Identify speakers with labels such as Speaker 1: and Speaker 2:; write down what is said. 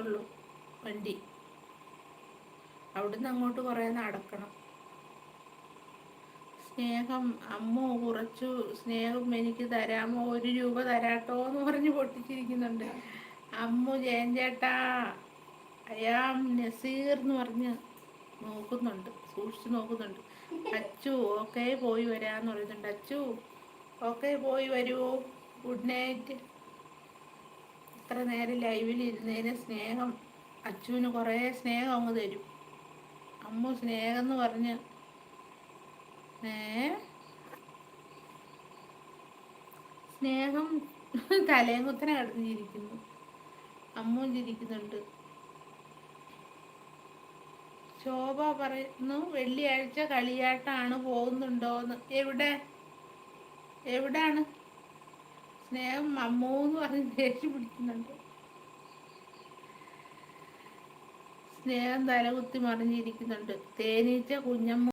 Speaker 1: പോകത്തുള്ളൂ വണ്ടി. അവിടുന്ന് അങ്ങോട്ട് കുറേ നടക്കണം. സ്നേഹം, അമ്മോ കുറച്ചു സ്നേഹം എനിക്ക് തരാമോ, 1 രൂപ തരാട്ടോ എന്ന് പറഞ്ഞ് പൊട്ടിച്ചിരിക്കുന്നുണ്ട്. അമ്മു ജയൻ ചേട്ടാ അയാം നസീർ എന്ന് പറഞ്ഞ് നോക്കുന്നുണ്ട്, സൂക്ഷിച്ച് നോക്കുന്നുണ്ട്. അച്ചു ഓക്കെ പോയി വരാന്ന് പറയുന്നുണ്ട്. അച്ചു ഓക്കെ പോയി വരൂ, ഗുഡ് നൈറ്റ്. ഇത്ര നേരം ലൈവിൽ ഇരുന്നതിന് സ്നേഹം, അച്ചുവിന് കുറേ സ്നേഹം അങ്ങ് തരും. അമ്മു സ്നേഹം എന്ന് പറഞ്ഞ് സ്നേഹം തലയും കുത്തനെ കിടന്നിരിക്കുന്നു. അമ്മു ചിരിക്കുന്നുണ്ട്. ശോഭ പറയുന്നു വെള്ളിയാഴ്ച കളിയാട്ടാണ്, പോകുന്നുണ്ടോന്ന്. എവിടാണ്? സ്നേഹം അമ്മൂന്ന് പറഞ്ഞ് ദേഷ്യം പിടിക്കുന്നുണ്ട്. സ്നേഹം തലകുത്തി മറിഞ്ഞിരിക്കുന്നുണ്ട്. തേനീച്ച കുഞ്ഞമ്മ